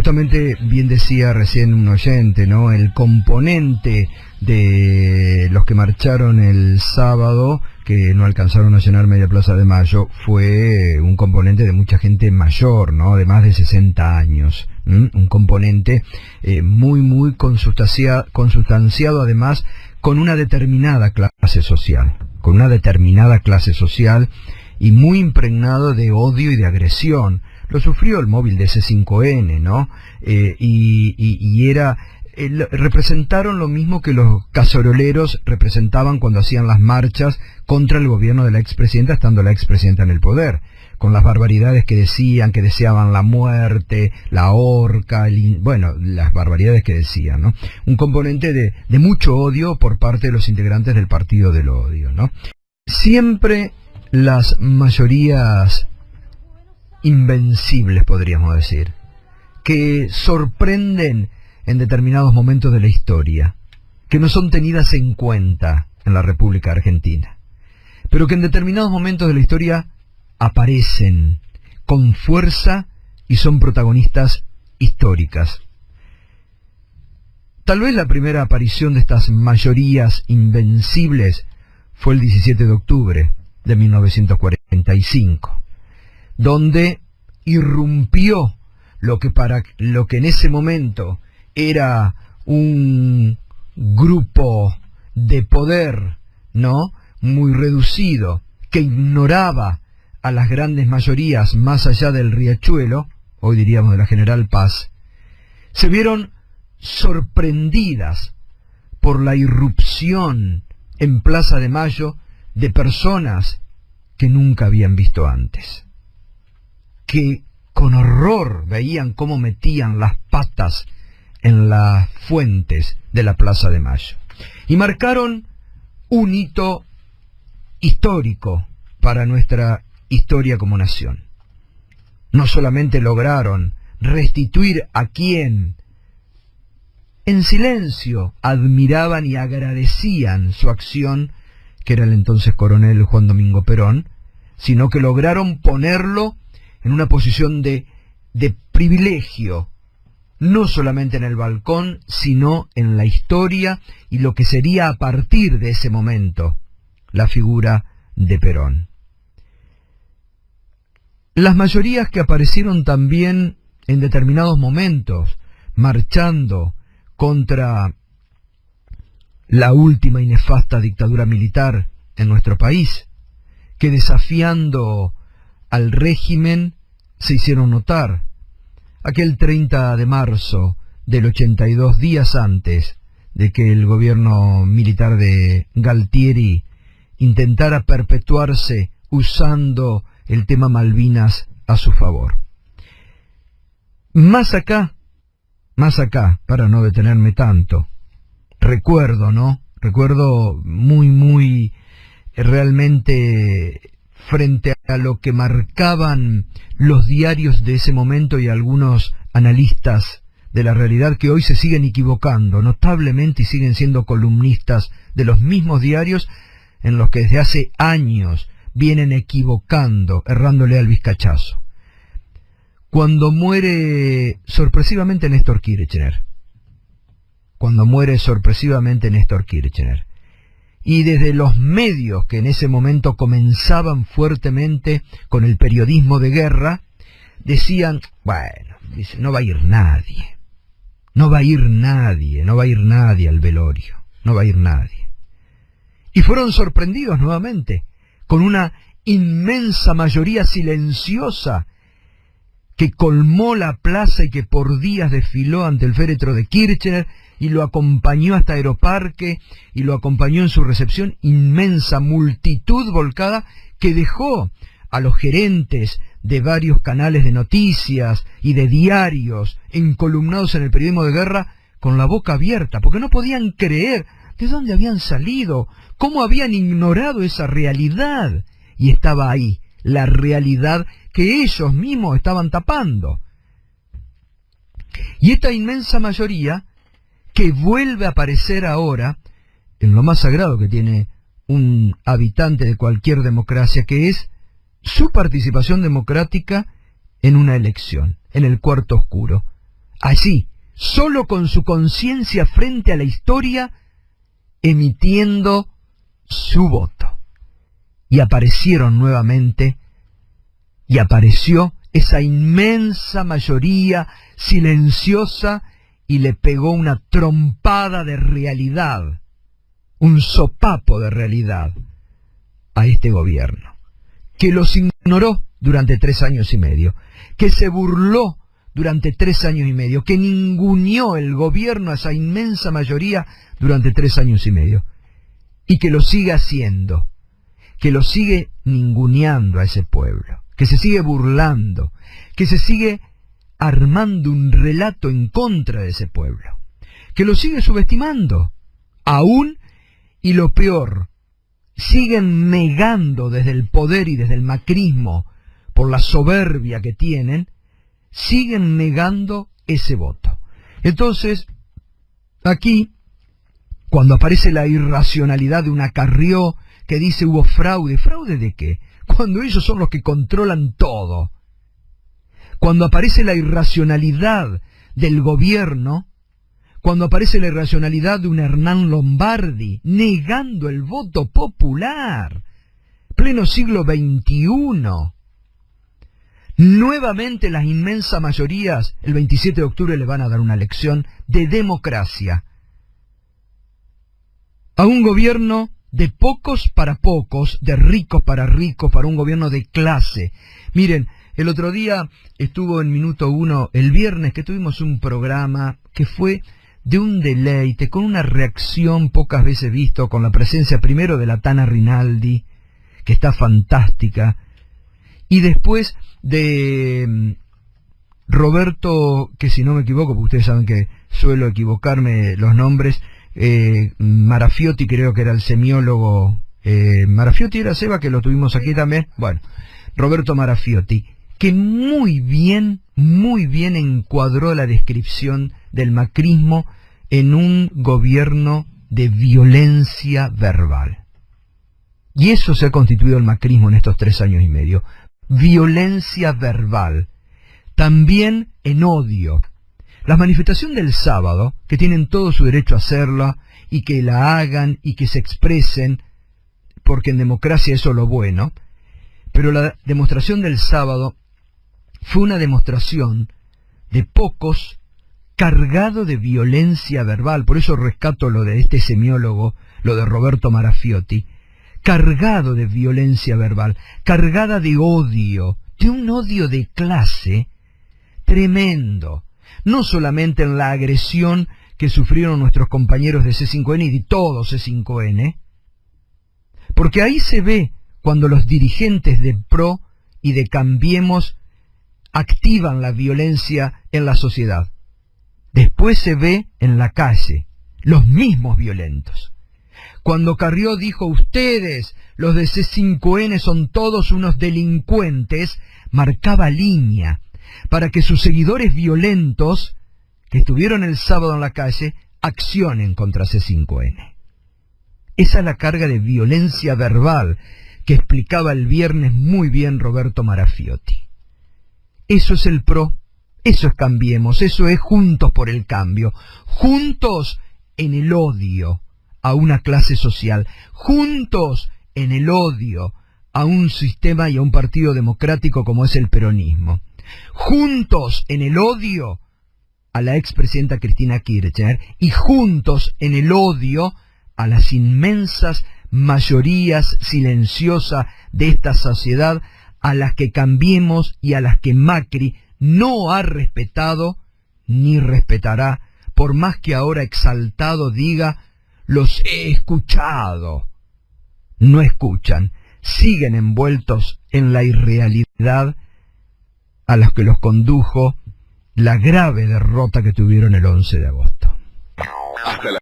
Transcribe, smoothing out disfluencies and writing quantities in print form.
Justamente bien decía recién un oyente, ¿no? El componente de los que marcharon el sábado, que no alcanzaron a llenar media Plaza de Mayo, fue un componente de mucha gente mayor, ¿no? De más de 60 años. Un componente muy consustanciado, además, con una determinada clase social. Con una determinada clase social y muy impregnado de odio y de agresión. Lo sufrió el móvil de C5N, ¿no? Representaron lo mismo que los caceroleros representaban cuando hacían las marchas contra el gobierno de la expresidenta, estando la expresidenta en el poder, con las barbaridades que decían, que deseaban la muerte, la horca, las barbaridades que decían, ¿no? Un componente de mucho odio por parte de los integrantes del Partido del Odio, ¿no? Siempre las mayorías invencibles, podríamos decir, que sorprenden en determinados momentos de la historia, que no son tenidas en cuenta en la República Argentina, pero que en determinados momentos de la historia aparecen con fuerza y son protagonistas históricas. Tal vez la primera aparición de estas mayorías invencibles fue el 17 de octubre de 1945, donde irrumpió lo que en ese momento era un grupo de poder, ¿no?, muy reducido, que ignoraba a las grandes mayorías más allá del riachuelo, hoy diríamos de la General Paz. Se vieron sorprendidas por la irrupción en Plaza de Mayo de personas que nunca habían visto antes, que con horror veían cómo metían las patas en las fuentes de la Plaza de Mayo, y marcaron un hito histórico para nuestra historia como nación. No solamente lograron restituir a quien en silencio admiraban y agradecían su acción, que era el entonces coronel Juan Domingo Perón, sino que lograron ponerlo en una posición de privilegio, no solamente en el balcón, sino en la historia y lo que sería a partir de ese momento la figura de Perón. Las mayorías que aparecieron también en determinados momentos, marchando contra la última y nefasta dictadura militar en nuestro país, que desafiando al régimen se hicieron notar. Aquel 30 de marzo del 82, días antes de que el gobierno militar de Galtieri intentara perpetuarse usando el tema Malvinas a su favor. Más acá, para no detenerme tanto, recuerdo muy realmente frente a lo que marcaban los diarios de ese momento y algunos analistas de la realidad que hoy se siguen equivocando notablemente y siguen siendo columnistas de los mismos diarios en los que desde hace años vienen equivocando, errándole al vizcachazo. Cuando muere sorpresivamente Néstor Kirchner, y desde los medios que en ese momento comenzaban fuertemente con el periodismo de guerra, decían, no va a ir nadie al velorio, no va a ir nadie. Y fueron sorprendidos nuevamente con una inmensa mayoría silenciosa que colmó la plaza y que por días desfiló ante el féretro de Kirchner y lo acompañó hasta Aeroparque y lo acompañó en su recepción, inmensa multitud volcada que dejó a los gerentes de varios canales de noticias y de diarios encolumnados en el periodismo de guerra con la boca abierta, porque no podían creer de dónde habían salido, cómo habían ignorado esa realidad, y estaba ahí, la realidad que ellos mismos estaban tapando. Y esta inmensa mayoría que vuelve a aparecer ahora en lo más sagrado que tiene un habitante de cualquier democracia, que es su participación democrática en una elección, en el cuarto oscuro. Así, solo con su conciencia frente a la historia, emitiendo su voto. Y aparecieron nuevamente, y apareció esa inmensa mayoría silenciosa y le pegó una trompada de realidad, un sopapo de realidad a este gobierno, que los ignoró durante 3 años y medio, que se burló durante 3 años y medio, que ninguneó el gobierno a esa inmensa mayoría durante 3 años y medio, y que lo sigue haciendo, que lo sigue ninguneando a ese pueblo, que se sigue burlando, que se sigue armando un relato en contra de ese pueblo, que lo sigue subestimando, aún, y lo peor, siguen negando desde el poder y desde el macrismo, por la soberbia que tienen, siguen negando ese voto. Entonces, aquí, cuando aparece la irracionalidad de una Carrió que dice hubo fraude, ¿fraude de qué? Cuando ellos son los que controlan todo. Cuando aparece la irracionalidad del gobierno, cuando aparece la irracionalidad de un Hernán Lombardi negando el voto popular, pleno siglo XXI, nuevamente las inmensas mayorías el 27 de octubre le van a dar una lección de democracia a un gobierno de pocos para pocos, de ricos, para un gobierno de clase. Miren, el otro día estuvo en Minuto 1, el viernes, que tuvimos un programa que fue de un deleite, con una reacción pocas veces visto, con la presencia primero de la Tana Rinaldi, que está fantástica, y después de Roberto, que si no me equivoco, porque ustedes saben que suelo equivocarme los nombres, Marafiotti creo que era el semiólogo, Marafiotti era Seba, que lo tuvimos aquí también, bueno, Roberto Marafiotti, que muy bien encuadró la descripción del macrismo en un gobierno de violencia verbal. Y eso se ha constituido el macrismo en estos 3 años y medio. Violencia verbal. También en odio. La manifestación del sábado, que tienen todo su derecho a hacerla, y que la hagan, y que se expresen, porque en democracia eso es lo bueno, pero la demostración del sábado fue una demostración de pocos cargado de violencia verbal. Por eso rescato lo de este semiólogo, lo de Roberto Marafiotti, cargado de violencia verbal, cargada de odio, de un odio de clase tremendo, no solamente en la agresión que sufrieron nuestros compañeros de C5N y de todo C5N, porque ahí se ve cuando los dirigentes de PRO y de Cambiemos activan la violencia en la sociedad. Después se ve en la calle, los mismos violentos. Cuando Carrió dijo, ustedes, los de C5N son todos unos delincuentes, marcaba línea para que sus seguidores violentos, que estuvieron el sábado en la calle, accionen contra C5N. Esa es la carga de violencia verbal que explicaba el viernes muy bien Roberto Marafiotti. Eso es el PRO, eso es Cambiemos, eso es Juntos por el Cambio, juntos en el odio a una clase social, juntos en el odio a un sistema y a un partido democrático como es el peronismo, juntos en el odio a la expresidenta Cristina Kirchner y juntos en el odio a las inmensas mayorías silenciosas de esta sociedad, a las que Cambiemos y a las que Macri no ha respetado ni respetará, por más que ahora exaltado diga, los he escuchado. No escuchan, siguen envueltos en la irrealidad a los que los condujo la grave derrota que tuvieron el 11 de agosto. Hasta la